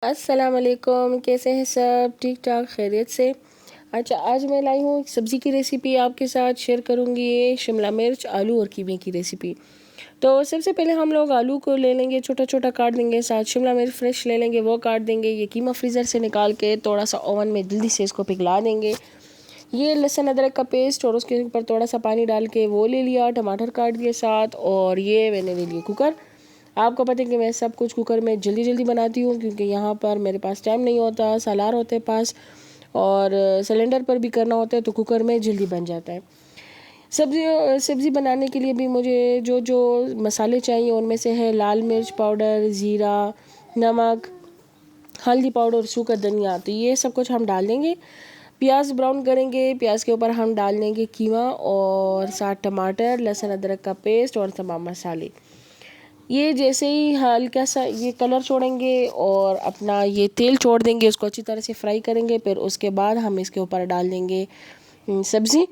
अस्सलाम वालेकुम, कैसे हैं सब? ठीक ठाक खैरियत से। अच्छा, आज मैं लाई हूँ एक सब्ज़ी की रेसिपी आपके साथ शेयर करूँगी। ये शिमला मिर्च आलू और कीमे की रेसिपी। तो सबसे पहले हम लोग आलू को ले लेंगे, छोटा छोटा काट देंगे। साथ शिमला मिर्च फ्रेश ले लेंगे, वो काट देंगे। ये कीमा फ्रीज़र से निकाल के थोड़ा सा ओवन में जल्दी से इसको पिघला देंगे। ये लहसुन अदरक का पेस्ट और उसके ऊपर थोड़ा सा पानी डाल के वो ले लिया। टमाटर काट दिए साथ, और ये मैंने ले लिया कुकर। आपको पता है कि मैं सब कुछ कुकर में जल्दी जल्दी बनाती हूँ, क्योंकि यहाँ पर मेरे पास टाइम नहीं होता, सालार होते पास, और सिलेंडर पर भी करना होता है, तो कुकर में जल्दी बन जाता है। सब्ज़ी बनाने के लिए भी मुझे जो जो मसाले चाहिए उनमें से है लाल मिर्च पाउडर, ज़ीरा, नमक, हल्दी पाउडर, सूखा धनिया। तो ये सब कुछ हम डाल देंगे। प्याज ब्राउन करेंगे, प्याज के ऊपर हम डाल देंगे कीमा और साथ टमाटर, लहसुन अदरक का पेस्ट और तमाम मसाले। ये जैसे ही हल्का सा ये कलर छोड़ेंगे और अपना ये तेल छोड़ देंगे, उसको अच्छी तरह से फ्राई करेंगे। फिर उसके बाद हम इसके ऊपर डाल देंगे सब्ज़ी।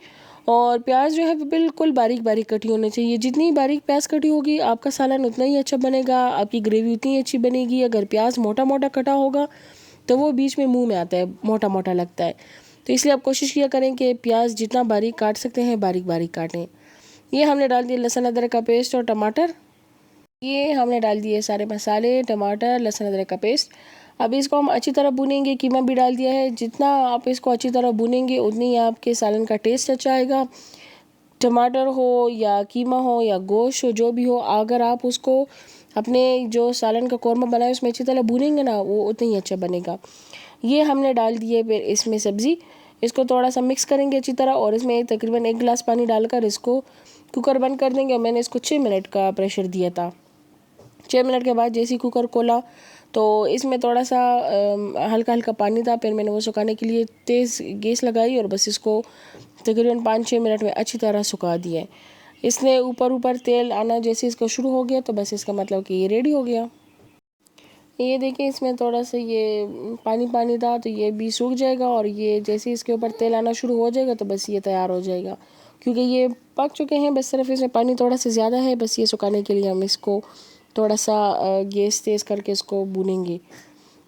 और प्याज जो है वो बिल्कुल बारीक बारीक कटी होनी चाहिए। जितनी बारीक प्याज कटी होगी आपका सालन उतना ही अच्छा बनेगा, आपकी ग्रेवी उतनी ही अच्छी बनेगी। अगर प्याज मोटा मोटा कटा होगा तो वो बीच में मुंह में आता है, मोटा मोटा लगता है। तो इसलिए आप कोशिश किया करें कि प्याज जितना बारीक काट सकते हैं बारीक बारीक काटें। ये हमने डाल दिया लहसुन अदरक का पेस्ट और टमाटर। ये हमने डाल दिए सारे मसाले, टमाटर, लहसुन अदरक का पेस्ट। अब इसको हम अच्छी तरह भुनेंगे। कीमा भी डाल दिया है। जितना आप इसको अच्छी तरह भुनेंगे उतनी ही आपके सालन का टेस्ट अच्छा आएगा। टमाटर हो या कीमा हो या गोश्त हो, जो भी हो, अगर आप उसको अपने जो सालन का कौरमा बनाए उसमें अच्छी तरह भुनेंगे ना, वो उतना ही अच्छा बनेगा। ये हमने डाल दिए फिर इसमें सब्ज़ी। इसको थोड़ा सा मिक्स करेंगे अच्छी तरह, और इसमें तकरीबन 1 गिलास पानी डालकर इसको कुकर बंद कर देंगे। और मैंने इसको 6 मिनट का प्रेशर दिया था। 6 मिनट के बाद जैसे ही कुकर खोला तो इसमें थोड़ा सा हल्का हल्का पानी था। फिर मैंने वो सुखाने के लिए तेज़ गैस लगाई और बस इसको तकरीबन 5-6 मिनट में अच्छी तरह सुखा दिया। इसने ऊपर ऊपर तेल आना जैसे इसका शुरू हो गया तो बस इसका मतलब कि ये रेडी हो गया। ये देखिए, इसमें थोड़ा सा ये पानी पानी था, तो ये भी सूख जाएगा। और ये जैसे इसके ऊपर तेल आना शुरू हो जाएगा तो बस ये तैयार हो जाएगा, क्योंकि ये पक चुके हैं। बस सिर्फ इसमें पानी थोड़ा सा ज़्यादा है। बस ये सुखाने के लिए हम इसको थोड़ा सा गैस तेज़ करके इसको भूनेंगे।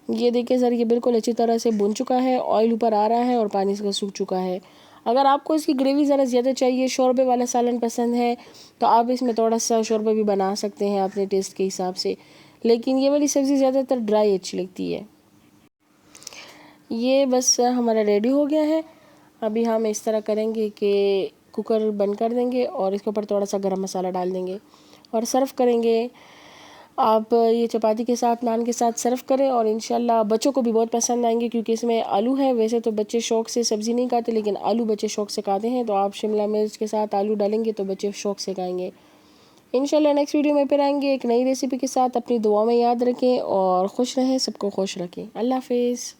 ये देखिए सर, ये बिल्कुल अच्छी तरह से भुन चुका है, ऑयल ऊपर आ रहा है और पानी इसका सूख चुका है। अगर आपको इसकी ग्रेवी ज़रा ज़्यादा चाहिए, शोरबे वाला सालन पसंद है, तो आप इसमें थोड़ा सा शोरबा भी बना सकते हैं अपने टेस्ट के हिसाब से। लेकिन ये वाली सब्ज़ी ज़्यादातर ड्राई अच्छी लगती है। ये बस हमारा रेडी हो गया है। अभी हम इस तरह करेंगे कि कुकर बंद कर देंगे और इसके ऊपर थोड़ा सा गरम मसाला डाल देंगे और सर्व करेंगे। आप ये चपाती के साथ, नान के साथ सर्व करें, और इंशाल्लाह बच्चों को भी बहुत पसंद आएंगे, क्योंकि इसमें आलू है। वैसे तो बच्चे शौक़ से सब्ज़ी नहीं खाते, लेकिन आलू बच्चे शौक़ से खाते हैं। तो आप शिमला मिर्च के साथ आलू डालेंगे तो बच्चे शौक़ से खाएंगे। इंशाल्लाह नेक्स्ट वीडियो में फिर आएंगे एक नई रेसिपी के साथ। अपनी दुआ में याद रखें और खुश रहें, सबको खुश रखें। अल्लाह हाफिज़।